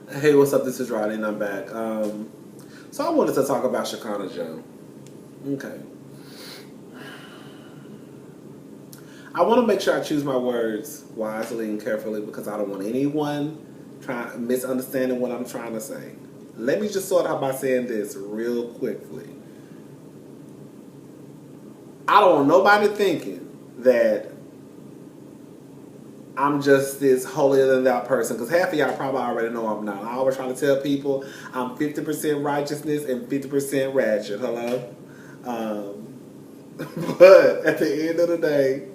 Hey, what's up? This is Rodney, and I'm back. So I wanted to talk about Shekinah Joe. Okay. I want to make sure I choose my words wisely and carefully because I don't want anyone misunderstanding what I'm trying to say. Let me just start out by saying this real quickly. I don't want nobody thinking that I'm just this holier than thou person, because half of y'all probably already know I'm not. I always try to tell people I'm 50% righteousness and 50% ratchet. Hello? But at the end of the day,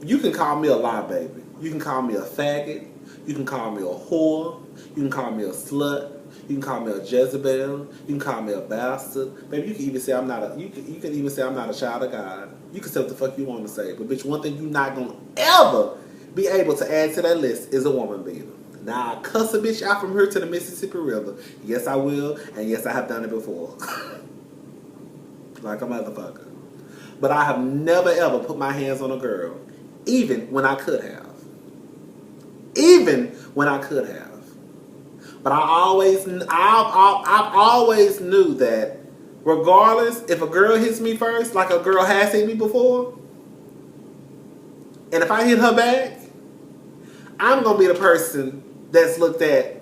you can call me a lie baby. You can call me a faggot. You can call me a whore. You can call me a slut. You can call me a Jezebel. You can call me a bastard. Baby, you can even say I'm not a. You can even say I'm not a child of God. You can say what the fuck you want to say. But bitch, one thing you're not gonna ever be able to add to that list is a woman beater. Now I cuss a bitch out from here to the Mississippi River. Yes, I will, and yes, I have done it before. Like a motherfucker. But I have never ever put my hands on a girl, even when I could have. Even when I could have. But I've always knew that regardless, if a girl hits me first, like a girl has hit me before, and if I hit her back, I'm gonna be the person that's looked at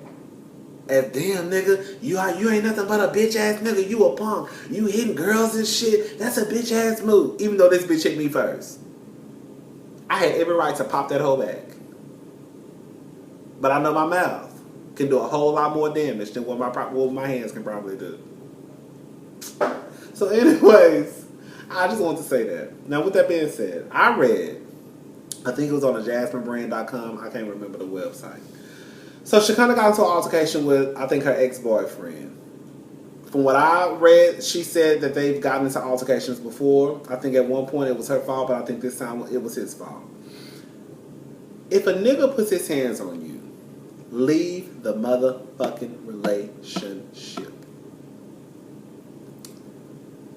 as, damn nigga, you ain't nothing but a bitch ass nigga, you a punk, you hitting girls and shit, that's a bitch ass move, even though this bitch hit me first. I had every right to pop that hoe back. But I know my mouth can do a whole lot more damage than what my hands can probably do. So anyways, I just want to say that. Now with that being said, I read, I think it was on the JasmineBrand.com, I can't remember the website. So she kind of got into an altercation with, I think, her ex-boyfriend. From what I read, she said that they've gotten into altercations before. I think at one point it was her fault, but I think this time it was his fault. If a nigga puts his hands on you, leave the motherfucking relationship.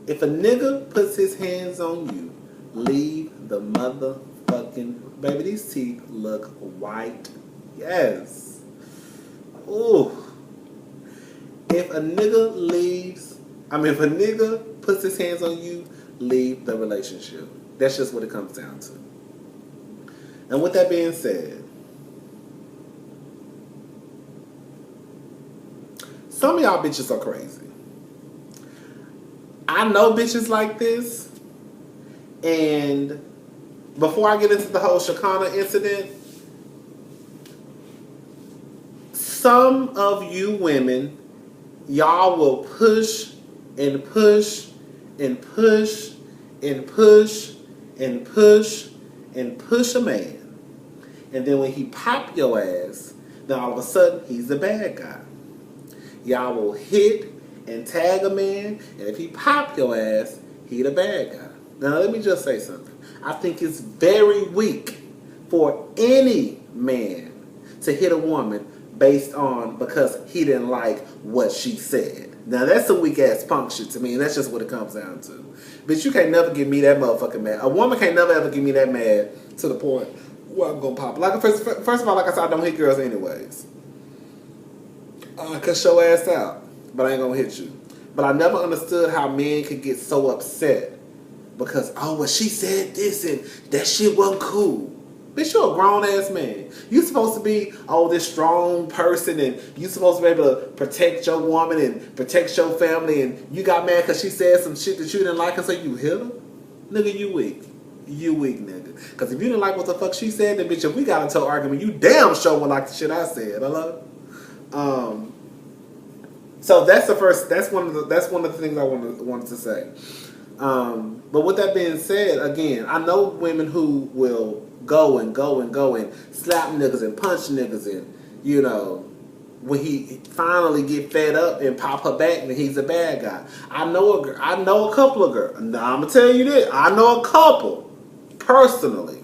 If a nigga puts his hands on you, leave the motherfucking... Baby, these teeth look white. Yes. Ooh. If a nigga puts his hands on you, leave the relationship. That's just what it comes down to. And with that being said, some of y'all bitches are crazy. I know bitches like this, and before I get into the whole Shekinah incident, some of you women, y'all will push and push and push and push and push and push a man. And then when he pop your ass, then all of a sudden he's the bad guy. Y'all will hit and tag a man, and if he pop your ass, he the bad guy. Now let me just say something. I think it's very weak for any man to hit a woman based on because he didn't like what she said. Now that's some weak ass punk shit to me, and that's just what it comes down to. Bitch, you can't never get me that motherfucking mad. A woman can't never ever get me that mad to the point where I'm gonna pop. Like first of all, like I said, I don't hit girls anyways. Cuss your ass out, but I ain't gonna hit you. But I never understood how men could get so upset because, oh, well, she said this and that shit wasn't cool. Bitch, you're a grown-ass man. You supposed to be, oh, this strong person, and you supposed to be able to protect your woman and protect your family, and you got mad because she said some shit that you didn't like, and so you hit her? Nigga, you weak. You weak, nigga. Because if you didn't like what the fuck she said, then bitch, if we got into an argument, you damn sure wouldn't like the shit I said. Hello? So that's one of the things I wanted to say. But with that being said, again, I know women who will go and slap niggas and punch niggas, and you know, when he finally get fed up and pop her back, then he's a bad guy. I know a couple of girls. Now I'm gonna tell you this. I know a couple personally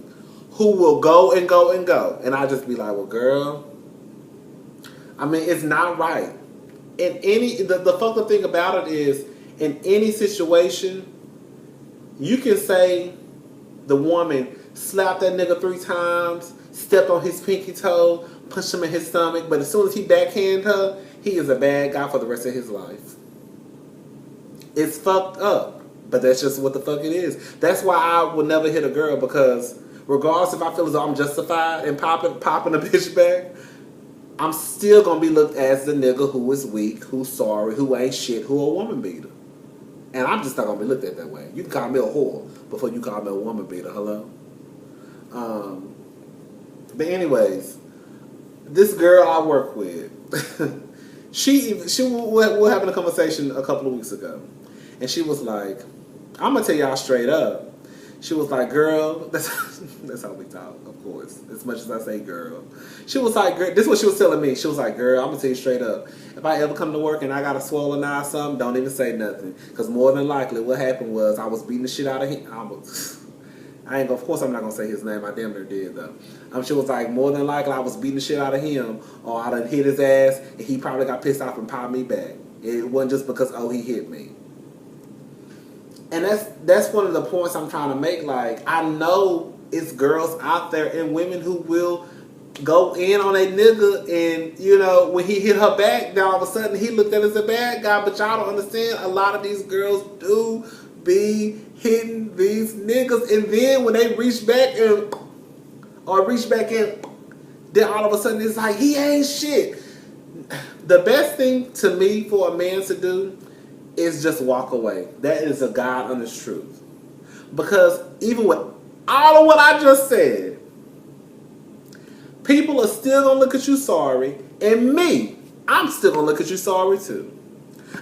who will go, and I just be like, well, girl, I mean, it's not right. The fucked up thing about it is, in any situation, you can say the woman slapped that nigga 3 times, stepped on his pinky toe, punched him in his stomach, but as soon as he backhand her, he is a bad guy for the rest of his life. It's fucked up, but that's just what the fuck it is. That's why I will never hit a girl, because regardless if I feel as though I'm justified in popping a bitch back, I'm still gonna be looked as the nigga who is weak, who's sorry, who ain't shit, who a woman beater. And I'm just not gonna be looked at that way. You can call me a whore before you call me a woman beater. Hello? But anyways, this girl I work with, we're having a conversation a couple of weeks ago, and she was like, I'm gonna tell y'all straight up. She was like, girl, that's how we talk, of course, as much as I say girl. She was like, girl, this is what she was telling me. She was like, girl, I'm gonna tell you straight up. If I ever come to work and I got a swollen eye or something, don't even say nothing. Because more than likely what happened was I was beating the shit out of him. Of course I'm not gonna say his name. I damn near did though. She was like, more than likely I was beating the shit out of him, or I done hit his ass, and he probably got pissed off and popped me back. It wasn't just because he hit me. And that's one of the points I'm trying to make. Like, I know it's girls out there and women who will go in on a nigga, and you know, when he hit her back, then all of a sudden he looked at us as a bad guy. But y'all don't understand, a lot of these girls do be hitting these niggas, and then when they reach back in, then all of a sudden it's like, he ain't shit. The best thing to me for a man to do is just walk away. That is a God honest truth. Because even with all of what I just said, people are still gonna look at you sorry, and me, I'm still gonna look at you sorry too.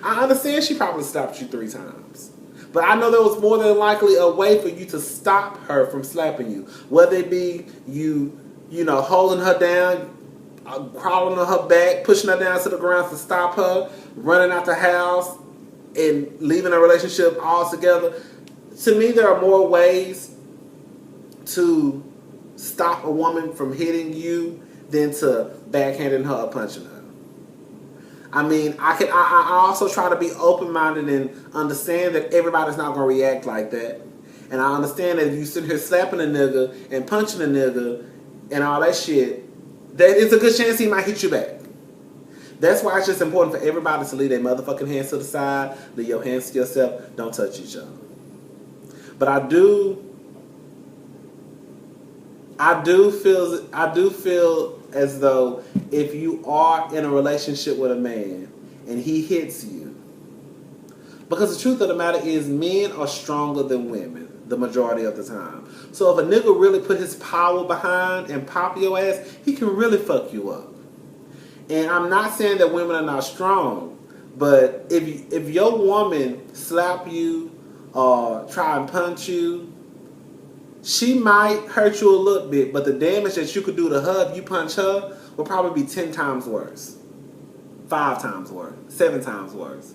I understand she probably stopped you 3 times, but I know there was more than likely a way for you to stop her from slapping you. Whether it be you know, holding her down, crawling on her back, pushing her down to the ground to stop her, running out the house, and leaving a relationship altogether. To me, there are more ways to stop a woman from hitting you than to backhanding her or punching her. I mean, I also try to be open-minded and understand that everybody's not going to react like that. And I understand that if you sit here slapping a nigga and punching a nigga and all that shit, that it's a good chance he might hit you back. That's why it's just important for everybody to leave their motherfucking hands to the side, leave your hands to yourself, don't touch each other. But I do feel as though if you are in a relationship with a man and he hits you, because the truth of the matter is men are stronger than women the majority of the time. So if a nigga really put his power behind and pop your ass, he can really fuck you up. And I'm not saying that women are not strong, but if your woman slap you or try and punch you, she might hurt you a little bit, but the damage that you could do to her if you punch her will probably be 10 times worse, 5 times worse, 7 times worse.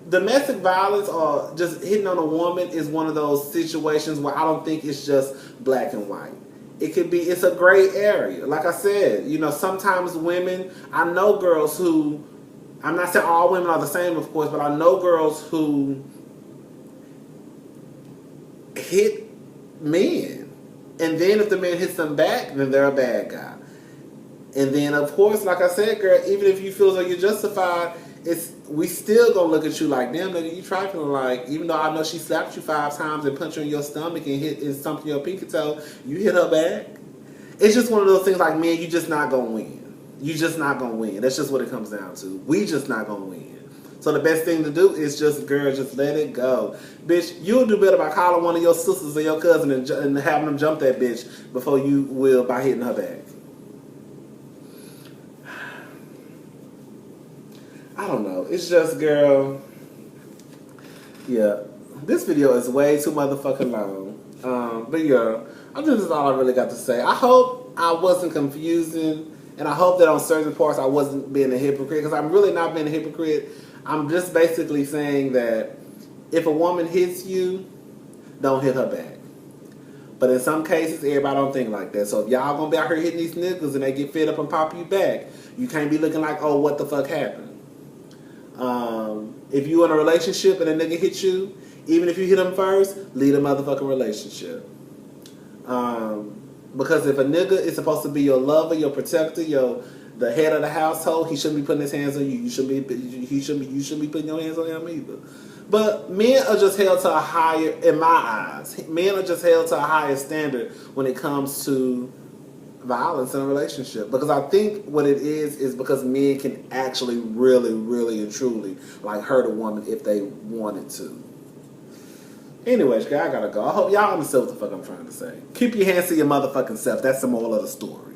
Domestic violence or just hitting on a woman is one of those situations where I don't think it's just black and white. It's a gray area. Like I said, you know, sometimes women, I know girls who, I'm not saying all women are the same, of course, but I know girls who hit men. And then if the man hits them back, then they're a bad guy. And then, of course, like I said, girl, even if you feel like you're justified, we still gonna look at you like, damn, nigga, you trifling. Like, even though I know she slapped you 5 times and punched you in your stomach and stomped your pinky toe, you hit her back. It's just one of those things like, man, you just not gonna win. You just not gonna win. That's just what it comes down to. We just not gonna win. So the best thing to do is just, girl, just let it go. Bitch, you'll do better by calling one of your sisters or your cousin and having them jump that bitch before you will by hitting her back. I don't know. It's just, girl. Yeah. This video is way too motherfucking long. But yeah, I think this is all I really got to say. I hope I wasn't confusing, and I hope that on certain parts I wasn't being a hypocrite, because I'm really not being a hypocrite. I'm just basically saying that if a woman hits you, don't hit her back. But in some cases, everybody don't think like that. So if y'all gonna be out here hitting these niggas and they get fed up and pop you back, you can't be looking like, oh, what the fuck happened? If you in a relationship and a nigga hit you, even if you hit him first, leave the motherfucking relationship. Because if a nigga is supposed to be your lover, your protector, the head of the household, he shouldn't be putting his hands on you. You shouldn't be putting your hands on him either. But men are just held to a higher, in my eyes, men are just held to a higher standard when it comes to violence in a relationship. Because I think what it is because men can actually really, really and truly like hurt a woman if they wanted to. Anyways, guys, I gotta go. I hope y'all understand what the fuck I'm trying to say. Keep your hands to your motherfucking self. That's the moral of the story.